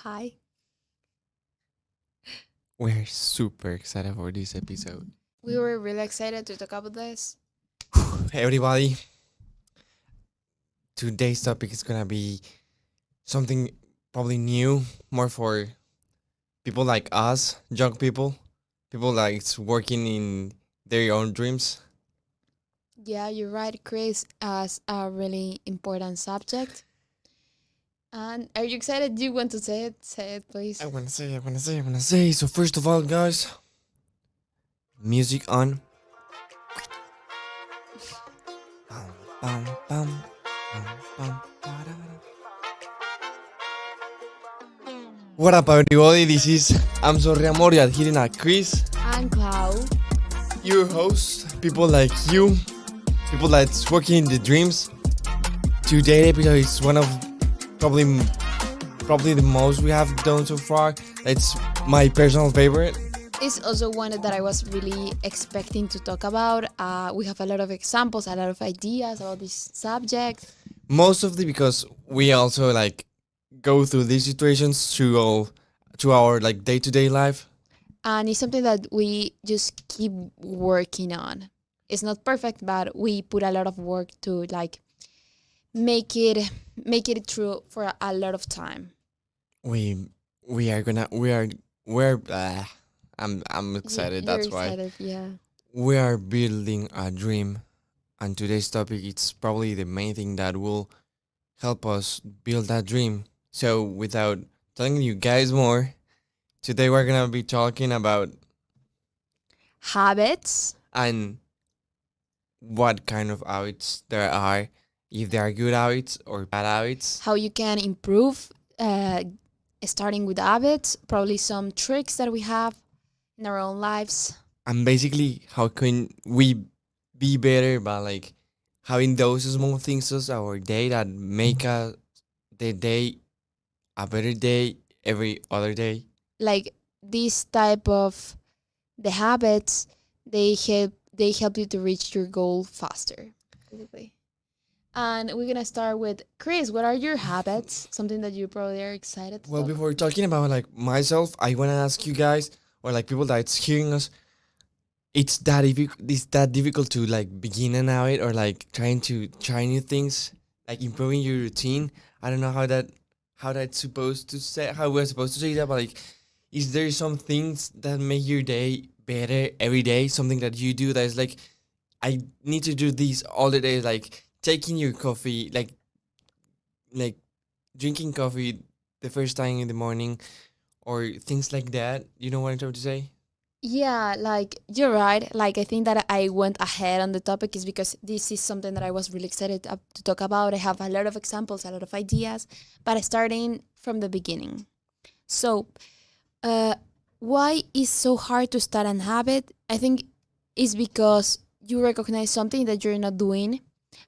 Hi. We're super excited for this episode. We were really excited to talk about this. Hey everybody, today's topic is gonna be something probably new, more for people like us, young people like working in their own dreams. Yeah, you're right, Chris, as a really important subject. And are you excited? Do you want to say it? Say it, please. I wanna say. So first of all, guys, music on. Bum, bum, bum, bum, bum, ba-da-da. What up, everybody? This is I'm sorry, Amor. You're hitting a Chris, And Clau. your host. People like you, people that's working in the dreams. Today's episode is one of probably probably the most we have done so far. It's my personal favorite. It's also one that I was really expecting to talk about. We have a lot of examples, a lot of ideas about this subject. Mostly because we also like go through these situations through our like day to day life. And it's something that we just keep working on. It's not perfect, but we put a lot of work to like make it make it true for a lot of time. We we are gonna we're I'm excited. You're That's why excited, yeah. we are building a dream, and today's topic it's probably the main thing that will help us build that dream. So without telling you guys more, today we're gonna be talking about Habits. and what kind of habits there are, if they are good habits or bad habits, How you can improve, starting with habits, probably some tricks that we have in our own lives. and basically how can we be better by like having those small things as our day that make the day a better day every other day. Like this type of the habits, they help you to reach your goal faster, basically. And we're gonna start with Chris. What are your habits? Something that you probably are excited to Well, talk. before talking about like myself, I want to ask you guys or like people that's hearing us, it's that difficult to like begin an habit or like trying to try new things, like improving your routine. I don't know how that's supposed to say how we're supposed to say that, but like, is there some things that make your day better every day? Something that you do that is like, I need to do this all the day, like taking your coffee, like drinking coffee the first time in the morning or things like that. You know what I'm trying to say? Yeah, like you're right. Like I think that I went ahead on the topic is because this is something that I was really excited to talk about. I have a lot of examples, a lot of ideas, but starting from the beginning. So, uh, why is so hard to start an habit? I think it's because you recognize something that you're not doing,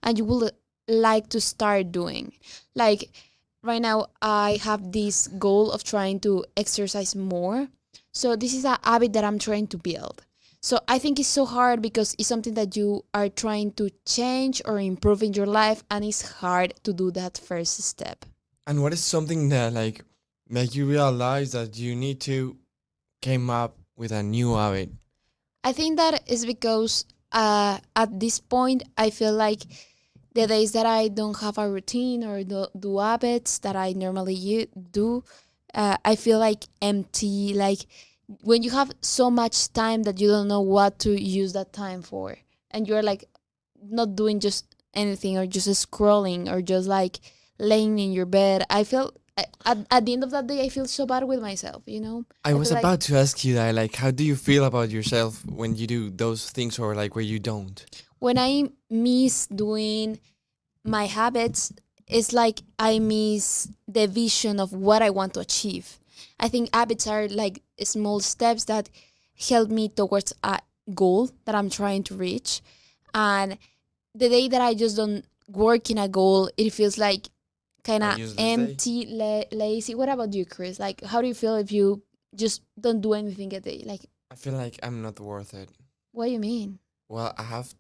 and you will like to start doing. Like right now, I have this goal of trying to exercise more. So this is a habit that I'm trying to build. So I think it's so hard because it's something that you are trying to change or improve in your life, and it's hard to do that first step. And what is something that like make you realize that you need to came up with a new habit? I think that is because at this point I feel like the days that I don't have a routine or do habits that I normally do, I feel like empty. Like when you have so much time that you don't know what to use that time for, and you're like not doing just anything or just scrolling or just like laying in your bed. I feel at the end of that day I feel so bad with myself. I I was feel like about to ask you that, like, how do you feel about yourself when you do those things or like where you don't? when I miss doing my habits, it's like I miss the vision of what I want to achieve. I think habits are like small steps that help me towards a goal that I'm trying to reach. And the day that I just don't work in a goal, it feels like kind A of useless day? empty, lazy. What about you, Chris? Like, how do you feel if you just don't do anything a day? Like, I feel like I'm not worth it. what do you mean? Well, I have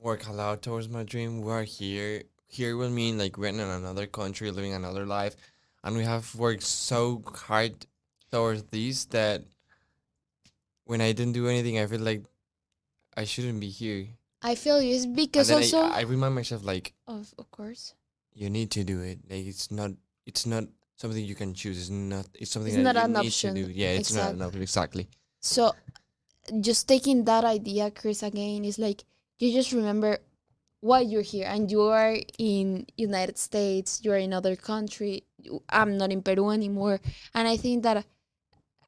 worked a lot towards my dream. We're here. Here will mean like we're in another country, living another life. and we have worked so hard towards this that when I didn't do anything, I feel like I shouldn't be here. I feel you. It's And because then also, I remind myself like of course, you need to do it. Like it's not something you can choose. It's something it's that not you an need to option. do. Yeah, it's not an Exactly. option exactly. So just taking that idea, Chris, again, is like you just remember why you're here, and you are in United States, you're in other country. I'm not in Peru anymore, and I think that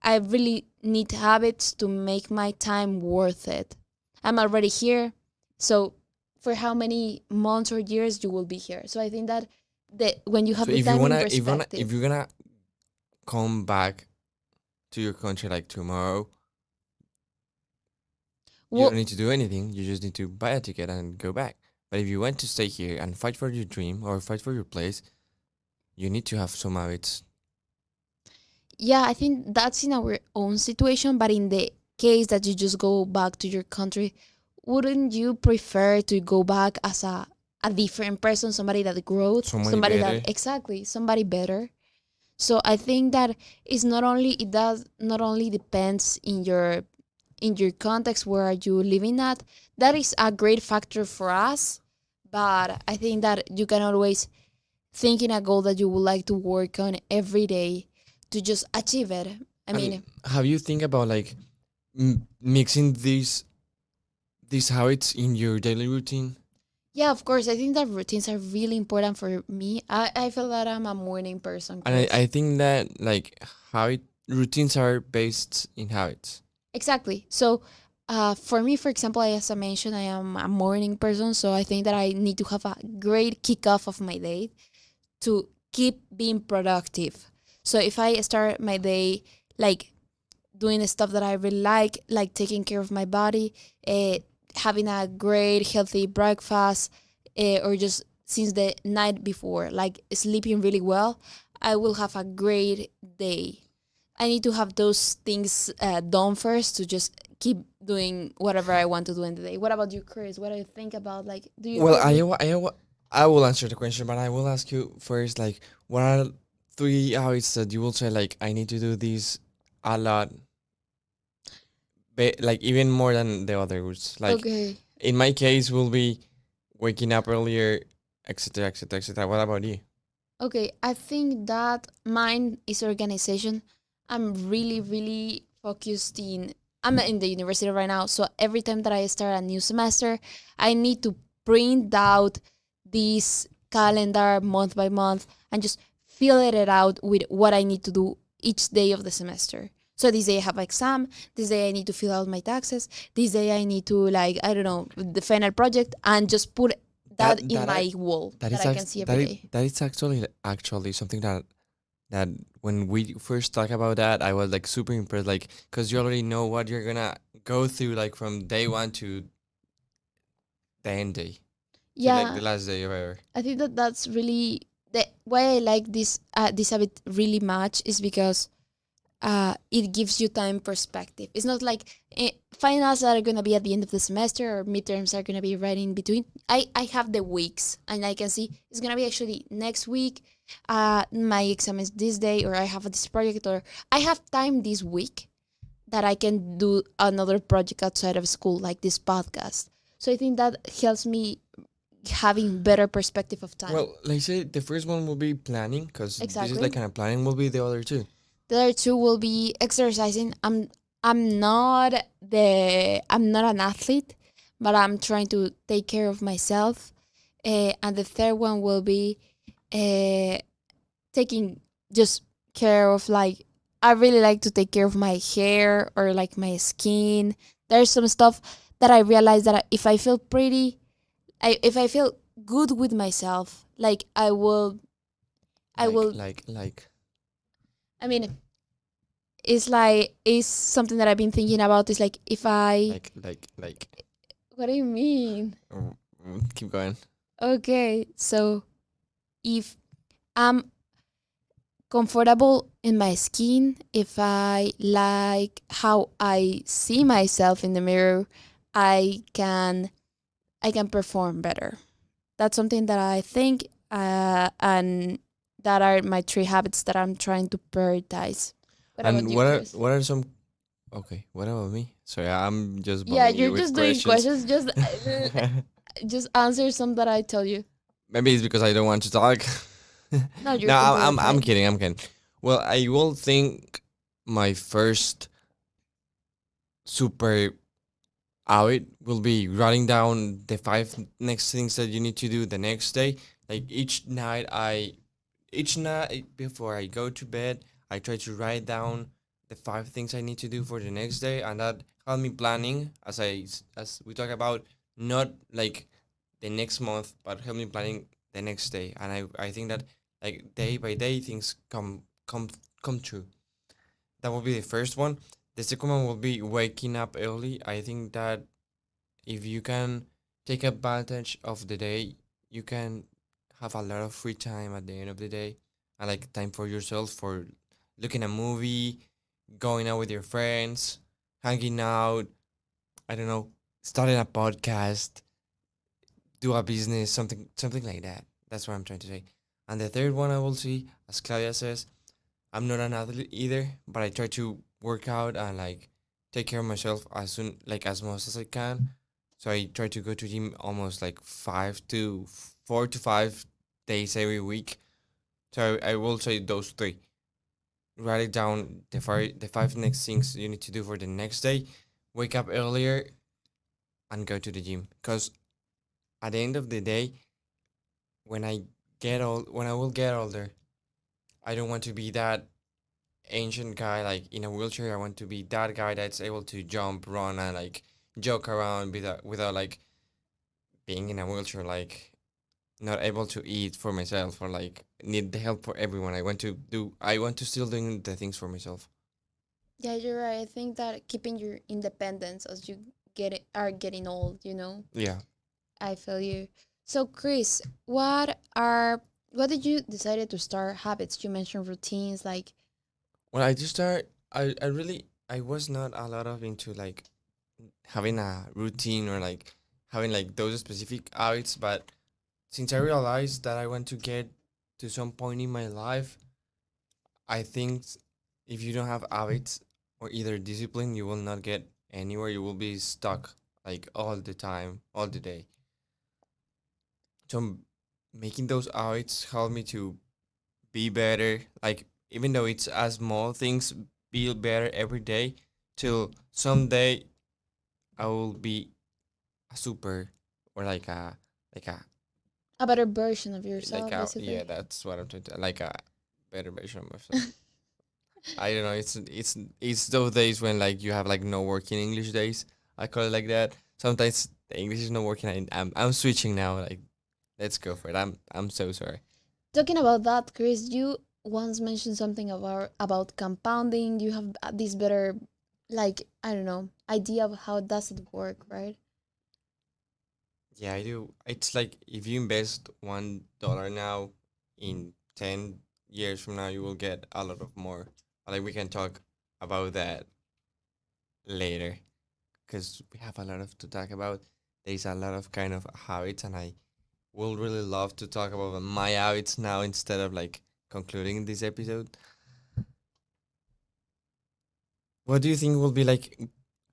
I really need habits to make my time worth it. I'm already here, so for how many months or years you will be here? So I think that when you have So the if you time in wanna if perspective, you're gonna come back to your country like tomorrow, you don't well, need to do anything. You just need to buy a ticket and go back. But if you want to stay here and fight for your dream or fight for your place, you need to have some habits. yeah, I think that's in our own situation, but in the case that you just go back to your country, wouldn't you prefer to go back as a different person, somebody that growth, Somebody somebody that better. exactly, somebody better? So I think that it does not only depends in your context where are you living at. That is a great factor for us, but I think that you can always think in a goal that you would like to work on every day to just achieve it. I And mean, have you think about like mixing these habits in your daily routine? yeah, of course. I think that routines are really important for me. I feel that I'm a morning person, And Chris. I think that like habit routines are based in habits. Exactly. So, for me, for example, as I mentioned, I am a morning person. So I think that I need to have a great kickoff of my day to keep being productive. So if I start my day like doing the stuff that I really like taking care of my body, having a great healthy breakfast, or just since the night before, like sleeping really well, I will have a great day. I need to have those things done first to just keep doing whatever I want to do in the day. What about you, Chris? What do you think about like? Do you Well, feel the I will answer the question, but I will ask you first. Like, what are three habits that you will say like I need to do this a lot, like even more than the others? Like okay? in my case, will be waking up earlier, etc., etc., etc. What about you? Okay, I think that mine is organization. I'm really, really focused in. I'm in the university right now, so every time that I start a new semester, I need to print out this calendar month by month and just fill it out with what I need to do each day of the semester. So this day I have exam. This day I need to fill out my taxes. This day I need to like I don't know the final project and just put That that in my wall that that is I can see every day. that is actually something that when we first talk about that, I was like super impressed, like because you already know what you're gonna go through, like from day one to the end day, to like the Yeah, last day of ever. I think that that's really the why I like this habit really much is because it gives you time perspective. It's not like finals are gonna be at the end of the semester or midterms are gonna be right in between. I have the weeks and I can see it's gonna be actually next week. My exam is this day, or I have this project, or I have time this week that I can do another project outside of school, like this podcast. So I think that helps me having better perspective of time. Well, like say the first one will be planning, because this is like Exactly. kind of planning. Will be the other two. The other two will be exercising. I'm not an athlete, but I'm trying to take care of myself. And the third one will be uh, taking just care of like I really like to take care of my hair or like my skin. There's some stuff that I realize that if I feel pretty, if I feel good with myself, like I will. Like I mean, it's like it's something that I've been thinking about. Is like if I, like. what do you mean? Keep going. Okay, so if I'm comfortable in my skin, if I like how I see myself in the mirror, I can I can perform better. That's something that I think, and that are my three habits that I'm trying to prioritize. What about And you, Chris? what are some? Okay, what about me? Sorry, I'm just Yeah, bombing you're you with just doing questions. questions. Just answer some that I tell you. Maybe it's because I don't want to talk. No, you're No, completely I'm fine. kidding. I'm kidding. Well, I will think my first super habit will be writing down the five next things that you need to do the next day. Like each night before I go to bed, I try to write down the five things I need to do for the next day, and that help me planning as we talk about, not like the next month, but help me planning the next day. And I think that like day by day things come true. That will be the first one. The second one will be waking up early. I think that if you can take advantage of the day, you can have a lot of free time at the end of the day, and like time for yourself, for looking a movie, going out with your friends, hanging out, I don't know, starting a podcast, do a business, something like that. That's what I'm trying to say. And the third one I will see, as Claudia says, I'm not an athlete either, but I try to work out and like take care of myself as much as I can. So I try to go to gym almost like 4 to 5 days every week. So I will say those three. Write it down, the five next things you need to do for the next day. Wake up earlier and go to the gym. Because at the end of the day, when when I will get older, I don't want to be that ancient guy like in a wheelchair. I want to be that guy that's able to jump, run, and like joke around without like being in a wheelchair, like not able to eat for myself or like need the help for everyone. I want to still doing the things for myself. Yeah, you're right. I think that keeping your independence as you are getting old, you know. Yeah. I feel you. So, Chris, what did you decided to start habits? You mentioned routines, like When I just started, I was not a lot of into like having a routine or like having like those specific habits, but since I realized that I want to get to some point in my life, I think if you don't have habits or either discipline, you will not get anywhere. You will be stuck like all the time, all the day. So making those habits help me to be better. Like even though it's as small things, be better every day till someday I will be a super or like a a better version of yourself, yeah, basically. that's what I'm trying to like a better version of myself. I don't know. It's those days when like you have like no working English days. I call it like that. Sometimes the English is not working. I'm switching now. Like let's go for it. I'm so sorry. Talking about that, Chris, you once mentioned something about compounding. You have this better, like I don't know, idea of how does it work, right? Yeah, I do. It's like if you invest $1 now, in 10 years from now, you will get a lot of more. Like we can talk about that later because we have a lot of to talk about. There's a lot of kind of habits, and I will really love to talk about my habits now instead of like concluding this episode. What do you think will be like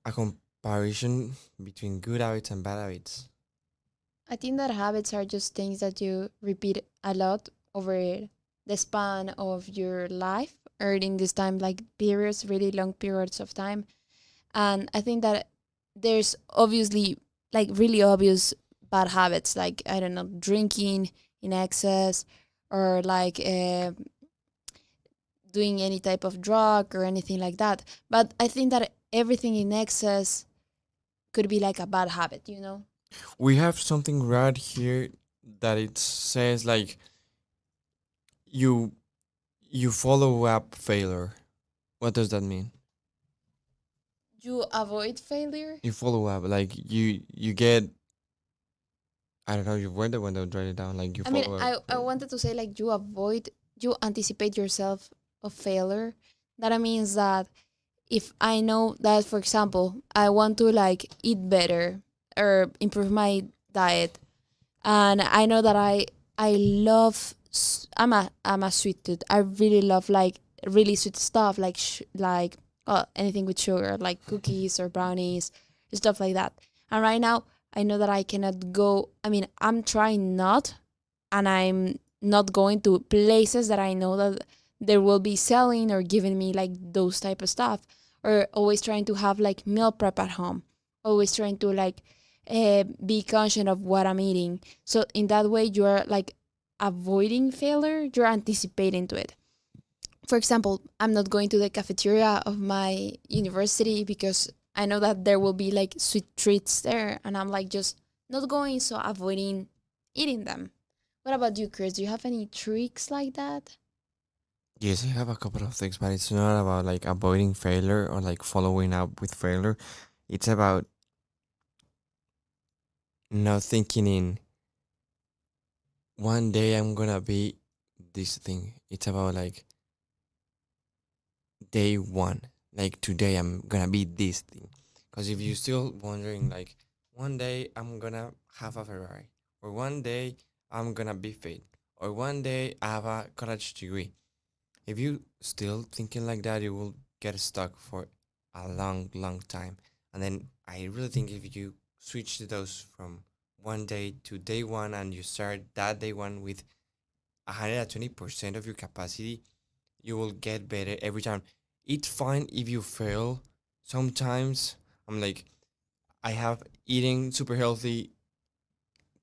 a comparison between good habits and bad habits? I think that habits are just things that you repeat a lot over the span of your life, or in this time, like periods, really long periods of time. And I think that there's obviously like really obvious bad habits, like I don't know, drinking in excess, or like doing any type of drug or anything like that. But I think that everything in excess could be like a bad habit, you know? We have something right here that it says like you you follow up failure. What does that mean? You avoid failure. You follow up like you get, I don't know, you were the one that write it down, like you I mean, follow up I failure. wanted to say like you anticipate yourself of failure. That means that if I know that, for example, I want to like eat better or improve my diet, and I know that I love I'm a sweet tooth. I really love like really sweet stuff like anything with sugar, like cookies or brownies, stuff like that. And right now, I know that I cannot go. I mean, I'm trying not, and I'm not going to places that I know that there will be selling or giving me like those type of stuff, or always trying to have like meal prep at home, always trying to like be conscious of what I'm eating. So in that way, you're like avoiding failure, you're anticipating to it. For example, I'm not going to the cafeteria of my university because I know that there will be like sweet treats there, and I'm like just not going, so avoiding eating them. What about you, Chris? Do you have any tricks like that? Yes, I have a couple of things, but it's not about like avoiding failure or like following up with failure. It's about not thinking in one day I'm gonna be this thing. It's about like day one. Like today I'm gonna be this thing. Because if you're still wondering like one day I'm gonna have a Ferrari, or one day I'm gonna be fit, or one day I have a college degree. If you still thinking like that, you will get stuck for a long, long time. And then I really think if you switch those from one day to day one and you start that day one with 120% of your capacity, you will get better every time. It's fine if you fail. Sometimes I'm like, I have eating super healthy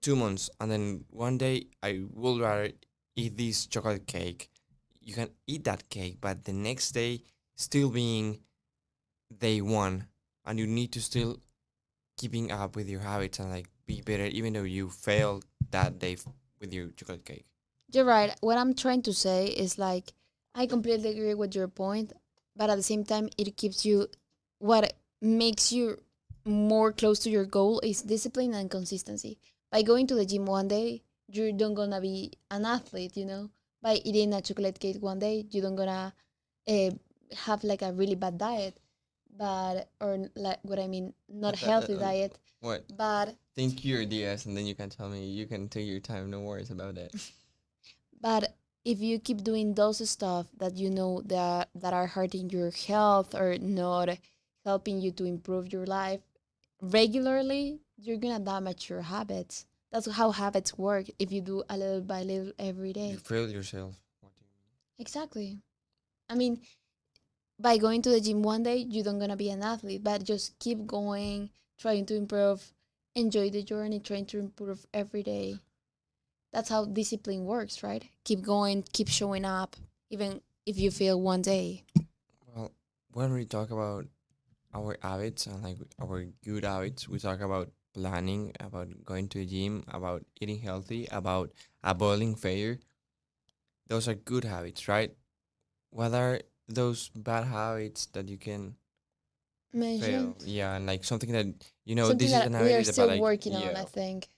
2 months, and then one day I will rather eat this chocolate cake. You can eat that cake, but the next day still being day one, and you need to still keeping up with your habits and like be better, even though you failed that day with your chocolate cake. You're right. What I'm trying to say is like I completely agree with your point, but at the same time, it keeps you. What makes you more close to your goal is discipline and consistency. By going to the gym one day, you don't gonna be an athlete, you know. By eating a chocolate cake one day, you don't gonna uh, have like a really bad diet, but or like what I mean, not healthy diet, What? but Think your ideas, and then you can tell me. You can take your time. No worries about that. But if you keep doing those stuff that you know that are hurting your health or not helping you to improve your life regularly, you're gonna damage your habits. That's how habits work. If you do a little by little every You day. failed yourself. What do you mean? Exactly. I mean, by going to the gym one day, you don't gonna be an athlete, but just keep going, trying to improve, enjoy the journey, trying to improve every day. That's how discipline works, right? Keep going, keep showing up, even if you fail one day. Well, when we talk about our habits and like our good habits, we talk about planning, about going to the gym, about eating healthy, about avoiding failure. Those are good habits, right? What are those bad habits that you can fail? Mentioned Yeah, and like something that something this is that an we are habit, but still like working on, I yeah, think.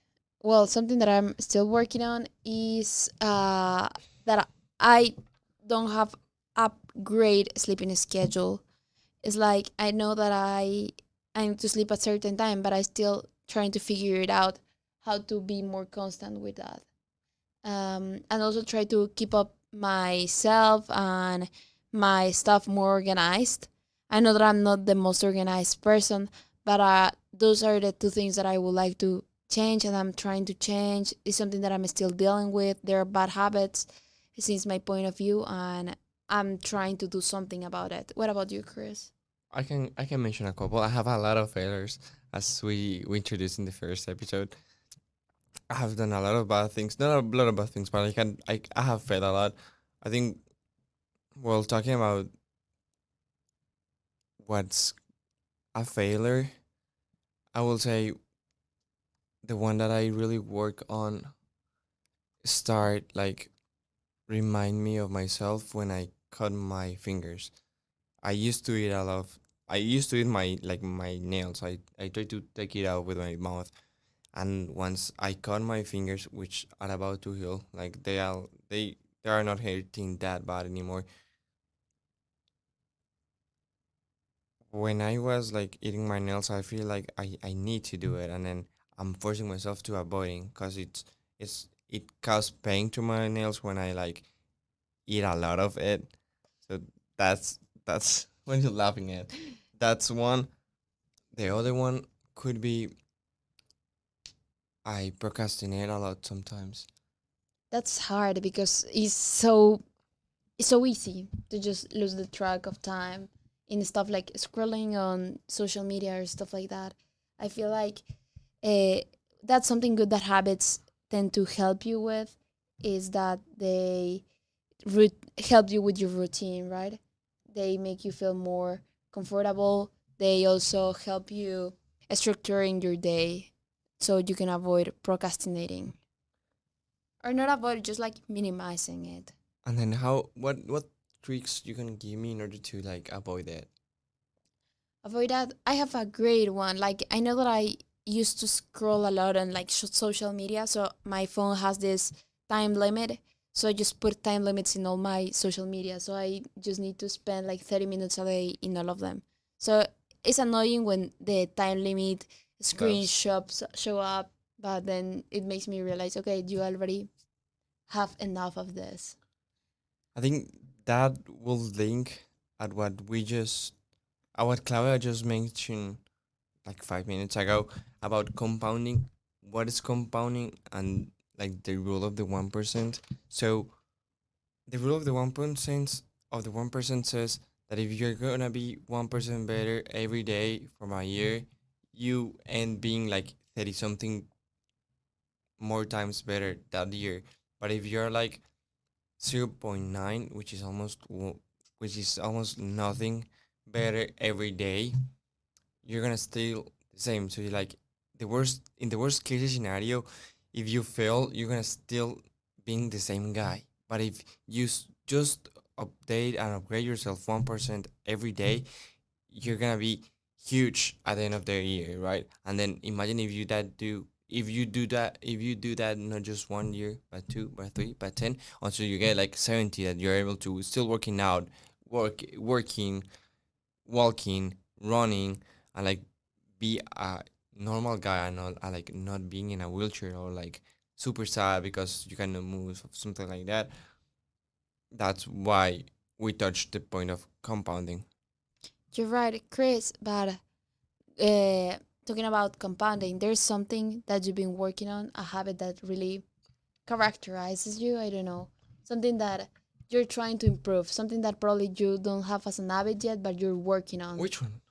Well, something that I'm still working on is that I don't have a great sleeping schedule. It's like I know that I need to sleep at certain time, but I still trying to figure it out how to be more constant with that. And also try to keep up myself and my stuff more organized. I know that I'm not the most organized person, but those are the two things that I would like to change, and I'm trying to change. It's something that I'm still dealing with. There are bad habits, since my point of view, and I'm trying to do something about it. What about you, Chris? I can mention a couple. I have a lot of failures, as we introduced in the first episode. I have done a lot of bad things, not a lot of bad things, but I have failed a lot. I think, well, talking about what's a failure, I will say the one that I really work on start like remind me of myself when I cut my fingers. I used to eat a lot of I used to eat my nails. I try to take it out with my mouth, and once I cut my fingers, which are about to heal, like they are not hurting that bad anymore. When I was like eating my nails, I feel like I need to do it, and then I'm forcing myself to avoiding because it's it causes pain to my nails when I like eat a lot of it. So that's when you're laughing at. That's one. The other one could be I procrastinate a lot sometimes. That's hard because it's so easy to just lose the track of time in stuff like scrolling on social media or stuff like that. I feel like uh, that's something good that habits tend to help you with is that they help you with your routine, right? They make you feel more comfortable. They also help you structuring your day so you can avoid procrastinating or not avoid, just like minimizing it. And then how what tricks you can give me in order to like avoid that? Avoid that. I have a great one. Like I know that I used to scroll a lot on like social media, so my phone has this time limit. So I just put time limits in all my social media. So I just need to spend like 30 minutes a day in all of them. So it's annoying when the time limit Loves. screenshots show up, but then it makes me realize, okay, you already have enough of this. I think that will link at what we just what Claudia just mentioned like 5 minutes ago about compounding. What is compounding and like the rule of the 1%. So the rule of the 1% says that if you're gonna be 1% better every day from a year, you end being like 30 something more times better that year. But if you're like 0.9, which is almost nothing better every day, you're gonna still the same. So you're like the worst case scenario, if you fail, you're gonna still being the same guy. But if you just update and upgrade yourself 1% every day, you're gonna be huge at the end of the year, right? And then imagine if you do that not just 1 year, but two, but three, but 10, until you get like 70, that you're able to still working out, working, walking, running, and like be a normal guy and not like not being in a wheelchair or like super sad because you cannot move or something like that. That's why we touched the point of compounding. You're right, Chris, but uh, talking about compounding, there's something that you've been working on, a habit that really characterizes you. I don't know, something that you're trying to improve, something that probably you don't have as an habit yet, but you're working on. Which one?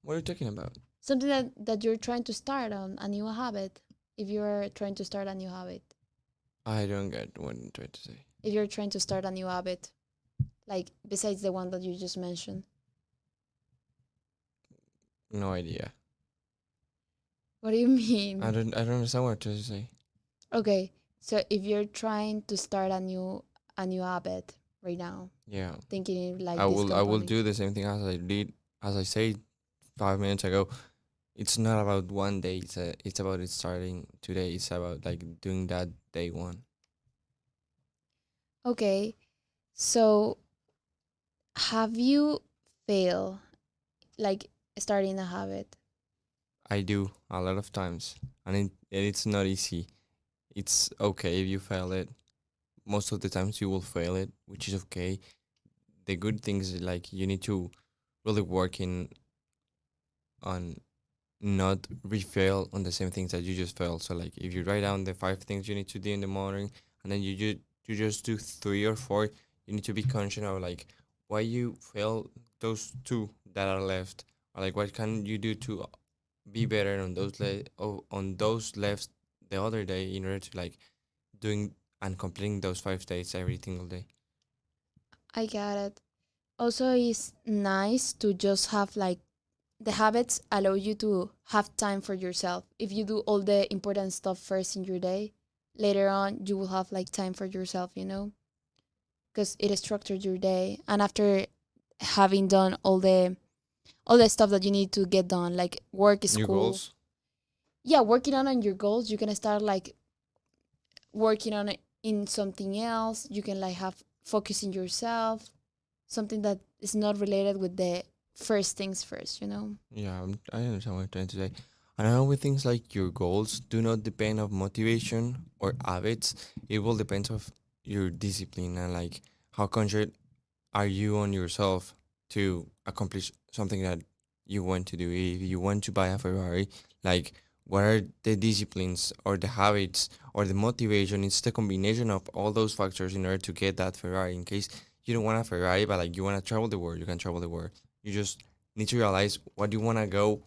What are you talking about? Something that you're trying to start on a new habit. If you're trying to start a new habit, I don't get what I'm trying to say. if you're trying to start a new habit, like besides the one that you just mentioned, No idea. what do you mean? I don't understand what you're trying to say. Okay, so if you're trying to start a new habit right now, Yeah. thinking like this I will compounding. do the same thing as I did as I said 5 minutes ago. It's not about one day, it's about it starting today. It's about like doing that day one. Okay, so have you failed like starting a habit? I do a lot of times. And it's not easy. It's okay if you fail it. Most of the times you will fail it, which is okay. The good things is like you need to really work in on not refail on the same things that you just failed. So like if you write down the 5 things you need to do in the morning and then you just do three or four, you need to be conscious of like why you fail those two that are left, or like what can you do to be better on on those left the other day in order to like doing and completing those 5 days every single day. I got it. Also, it's nice to just have like the habits allow you to have time for yourself. If you do all the important stuff first in your day, later on you will have like time for yourself, you know, because it structured your day. And after having done all the stuff that you need to get done, like work, New school, goals. yeah, working on your goals, you can start like working on it in something else. You can like have focus in yourself, something that is not related with the first things first, you know. Yeah, I understand what you're trying to say. And I know with things like your goals do not depend of motivation or habits. It will depend of your discipline and like how conscious are you on yourself to accomplish something that you want to do. If you want to buy a Ferrari, like what are the disciplines or the habits or the motivation? It's the combination of all those factors in order to get that Ferrari. In case you don't want a Ferrari, but like you want to travel the world, you can travel the world. You just need to realize what you want to go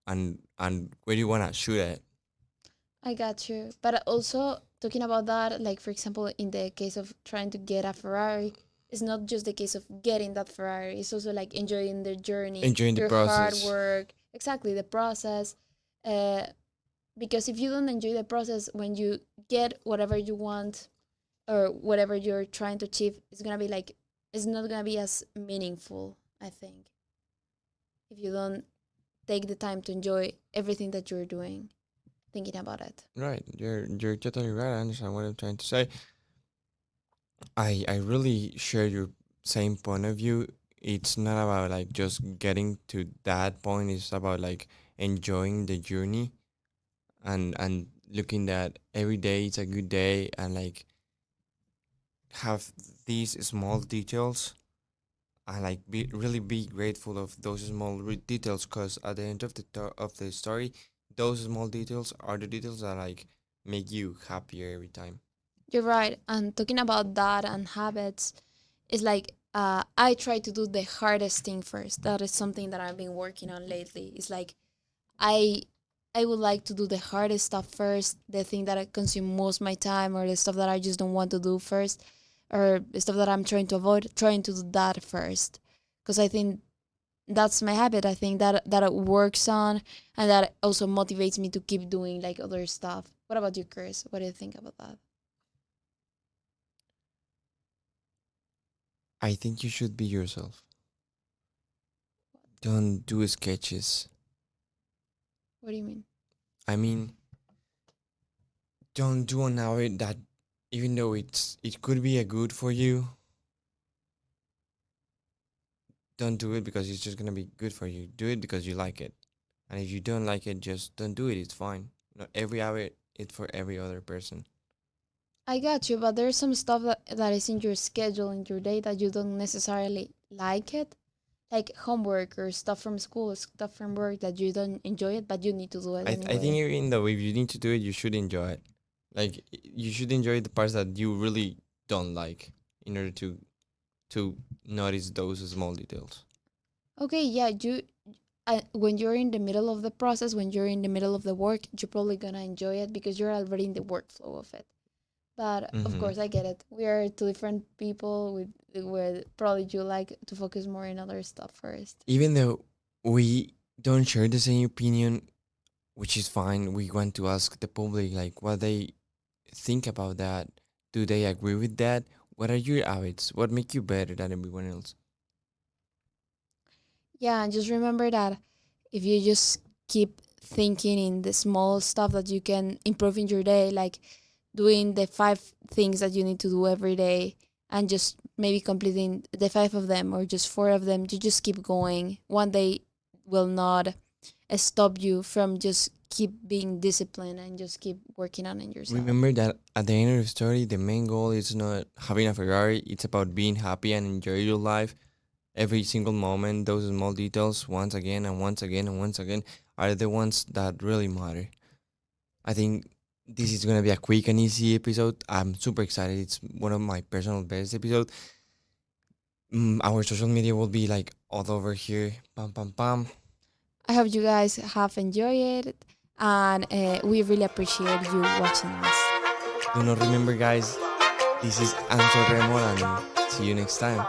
and where you want to shoot at. I got you. But also talking about that, like for example, in the case of trying to get a Ferrari, it's not just the case of getting that Ferrari. It's also like enjoying the journey, Enjoying the your hard process. work, exactly the process. Uh, because if you don't enjoy the process, when you get whatever you want or whatever you're trying to achieve, it's gonna be like it's not gonna be as meaningful. I think if you don't take the time to enjoy everything that you're doing, thinking about it. Right, you're totally right. I understand what I'm trying to say. I really share your same point of view. It's not about like just getting to that point. It's about like enjoying the journey and looking that every day it's a good day and like have these small details and like be grateful of those small details because at the end of of the story, those small details are the details that like make you happier every time. You're right. And talking about that and habits, it's like I try to do the hardest thing first. That is something that I've been working on lately. It's like I I would like to do the hardest stuff first, the thing that I consume most my time, or the stuff that I just don't want to do first, or the stuff that I'm trying to avoid, trying to do that first. Because I think that's my habit. I think that it works on, and that also motivates me to keep doing like other stuff. What about you, Chris? What do you think about that? I think you should be yourself. Don't do sketches. What do you mean? I mean, don't do an hour that even though it could be a good for you, don't do it because it's just gonna be good for you. Do it because you like it. And if you don't like it, just don't do it. It's fine. Not every hour it's for every other person. I got you, but there's some stuff that is in your schedule in your day that you don't necessarily like it, like homework or stuff from school, stuff from work that you don't enjoy it, but you need to do it I think anyway. even though if you need to do it, you should enjoy it. Like you should enjoy the parts that you really don't like in order to notice those small details. Okay, yeah, when you're in the middle of the process, when you're in the middle of the work, you're probably gonna enjoy it because you're already in the workflow of it. But of Mm-hmm. course, I get it. We are two different people with where probably you like to focus more in other stuff first. Even though we don't share the same opinion, which is fine, we want to ask the public like what they think about that. Do they agree with that? What are your habits? What make you better than everyone else? Yeah, and just remember that if you just keep thinking in the small stuff that you can improve in your day, like doing the five things that you need to do every day and just maybe completing the five of them or just four of them, you just keep going. One day will not stop you from just keep being disciplined and just keep working on it yourself. Remember that at the end of the story, the main goal is not having a Ferrari. It's about being happy and enjoy your life. Every single moment, those small details, once again and once again and once again, are the ones that really matter. I think this is gonna be a quick and easy episode. I'm super excited. It's one of my personal best episodes. Our social media will be like all over here. Pam pam pam. I hope you guys have enjoyed it and we really appreciate you watching us. Do not remember, guys. This is Ansel Remo, and see you next time.